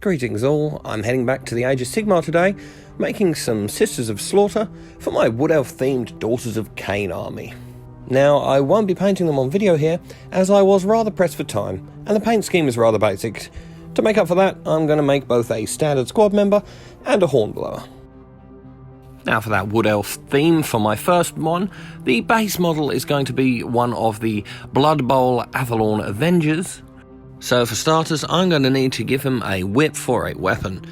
Greetings all, I'm heading back to the Age of Sigmar today, making some Sisters of Slaughter for my Wood Elf themed Daughters of Khaine army. Now, I won't be painting them on video here, as I was rather pressed for time, and the paint scheme is rather basic. To make up for that, I'm going to make both a standard squad member and a Hornblower. Now for that Wood Elf theme for my first one, the base model is going to be one of the Blood Bowl Athlorn Avengers. So for starters, I'm going to need to give him a whip for a weapon,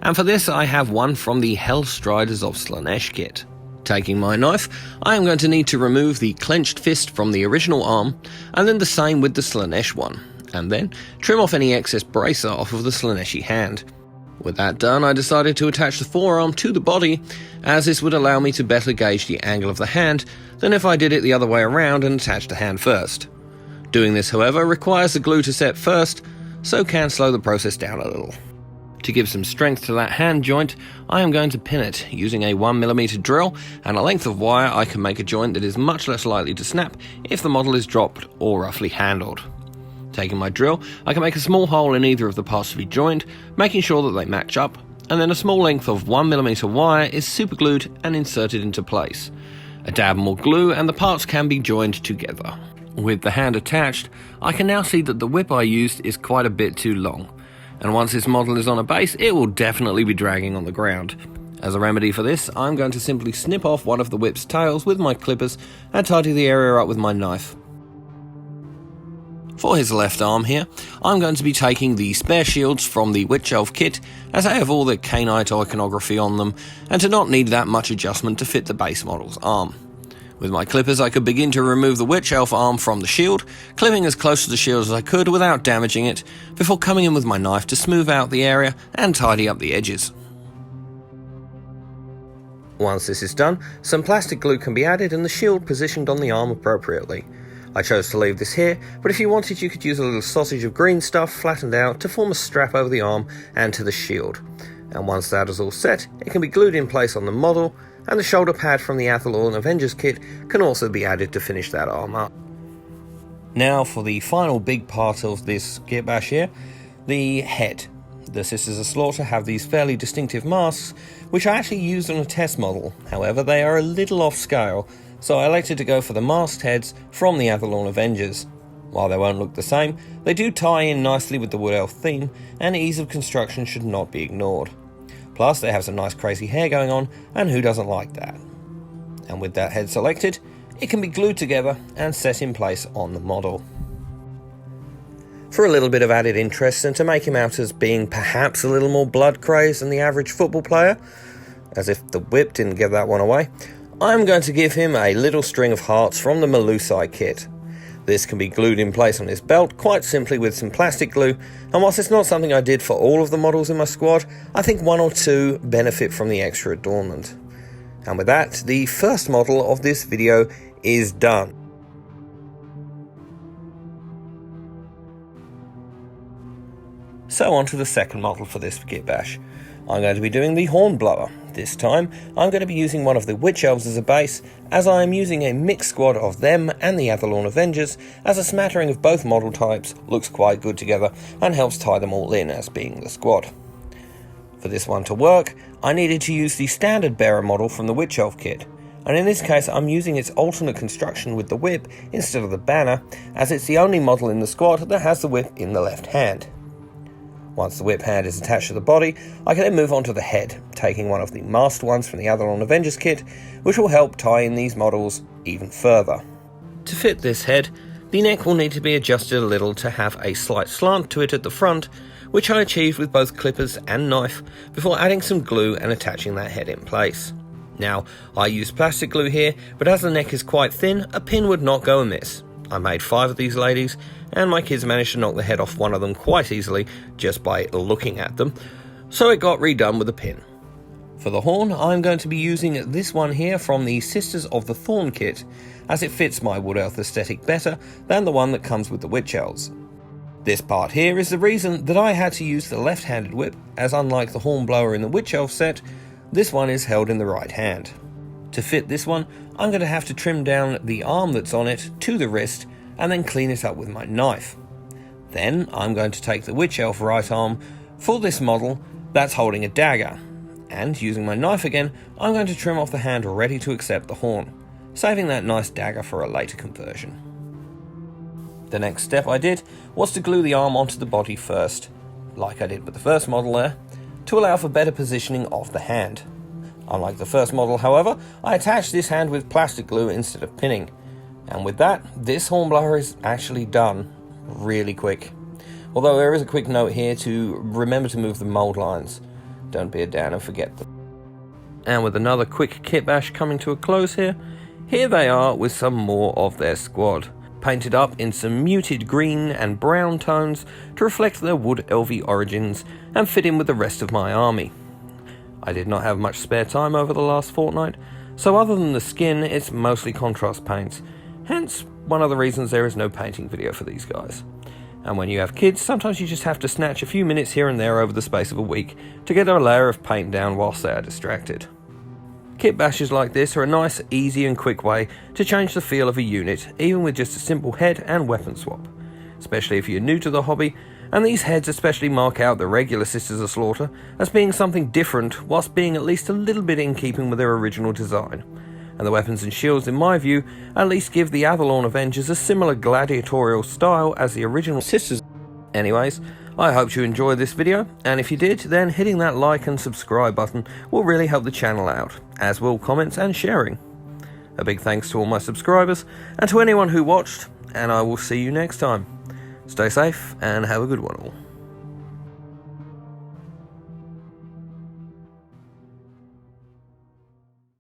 and for this I have one from the Hellstriders of Slaanesh kit. Taking my knife, I am going to need to remove the clenched fist from the original arm, and then the same with the Slaanesh one, and then trim off any excess bracer off of the Slaaneshi hand. With that done, I decided to attach the forearm to the body, as this would allow me to better gauge the angle of the hand than if I did it the other way around and attached the hand first. Doing this, however, requires the glue to set first, so can slow the process down a little. To give some strength to that hand joint, I am going to pin it using a 1mm drill and a length of wire. I can make a joint that is much less likely to snap if the model is dropped or roughly handled. Taking my drill, I can make a small hole in either of the parts to be joined, making sure that they match up, and then a small length of 1mm wire is superglued and inserted into place. A dab more glue and the parts can be joined together. With the hand attached, I can now see that the whip I used is quite a bit too long, and once this model is on a base, it will definitely be dragging on the ground. As a remedy for this, I'm going to simply snip off one of the whip's tails with my clippers and tidy the area up with my knife. For his left arm here, I'm going to be taking the spare shields from the Witch Elf kit, as they have all the Khainite iconography on them, and to not need that much adjustment to fit the base model's arm. With my clippers, I could begin to remove the Witch Elf arm from the shield, clipping as close to the shield as I could without damaging it, before coming in with my knife to smooth out the area and tidy up the edges. Once this is done, some plastic glue can be added and the shield positioned on the arm appropriately. I chose to leave this here, but if you wanted you could use a little sausage of green stuff flattened out to form a strap over the arm and to the shield. And once that is all set, it can be glued in place on the model, and the shoulder pad from the Athlorn Avengers kit can also be added to finish that arm up. Now for the final big part of this kit bash here, the head. The Sisters of Slaughter have these fairly distinctive masks, which I actually used on a test model. However, they are a little off scale, so I elected to go for the masked heads from the Athlorn Avengers. While they won't look the same, they do tie in nicely with the Wood Elf theme, and ease of construction should not be ignored. Plus, they have some nice crazy hair going on, and who doesn't like that? And with that head selected, it can be glued together and set in place on the model. For a little bit of added interest, and to make him out as being perhaps a little more blood crazed than the average football player, as if the whip didn't give that one away, I'm going to give him a little string of hearts from the Melusai kit. This can be glued in place on his belt quite simply with some plastic glue, and whilst it's not something I did for all of the models in my squad, I think one or two benefit from the extra adornment. And with that, the first model of this video is done. So on to the second model for this kit bash. I'm going to be doing the Hornblower. This time, I'm going to be using one of the Witch Elves as a base, as I am using a mixed squad of them and the Athlorn Avengers, as a smattering of both model types looks quite good together and helps tie them all in as being the squad. For this one to work, I needed to use the standard bearer model from the Witch Elf kit, and in this case I'm using its alternate construction with the whip instead of the banner, as it's the only model in the squad that has the whip in the left hand. Once the whip hand is attached to the body, I can then move on to the head, taking one of the masked ones from the Athlorn Avengers kit, which will help tie in these models even further. To fit this head, the neck will need to be adjusted a little to have a slight slant to it at the front, which I achieved with both clippers and knife before adding some glue and attaching that head in place. Now, I used plastic glue here, but as the neck is quite thin, a pin would not go amiss. I made 5 of these ladies, and my kids managed to knock the head off one of them quite easily just by looking at them, so it got redone with a pin. For the horn, I'm going to be using this one here from the Sisters of the Thorn kit, as it fits my Wood Elf aesthetic better than the one that comes with the Witch Elves. This part here is the reason that I had to use the left-handed whip, as unlike the Hornblower in the Witch Elf set, this one is held in the right hand. To fit this one, I'm going to have to trim down the arm that's on it to the wrist and then clean it up with my knife. Then I'm going to take the Witch Elf right arm For this model, that's holding a dagger, and using my knife again, I'm going to trim off the hand ready to accept the horn, saving that nice dagger for a later conversion. The next step I did was to glue the arm onto the body first, like I did with the first model there, to allow for better positioning of the hand. Unlike the first model, however, I attached this hand with plastic glue instead of pinning, and with that, this hornblower is actually done really quick. Although there is a quick note here to remember to move the mould lines. Don't be a Dan and forget them. And with another quick kit bash coming to a close here they are with some more of their squad, painted up in some muted green and brown tones to reflect their wood elfy origins and fit in with the rest of my army. I did not have much spare time over the last fortnight, so other than the skin, it's mostly contrast paints, hence one of the reasons there is no painting video for these guys. And when you have kids, sometimes you just have to snatch a few minutes here and there over the space of a week to get a layer of paint down whilst they are distracted. Kit bashes like this are a nice, easy and quick way to change the feel of a unit, even with just a simple head and weapon swap, especially if you're new to the hobby, and these heads especially mark out the regular Sisters of Slaughter as being something different whilst being at least a little bit in keeping with their original design. And the weapons and shields, in my view, at least give the Avalon Avengers a similar gladiatorial style as the original Sisters. Anyways, I hope you enjoyed this video, and if you did, then hitting that like and subscribe button will really help the channel out, as will comments and sharing. A big thanks to all my subscribers, and to anyone who watched, and I will see you next time. Stay safe, and have a good one all.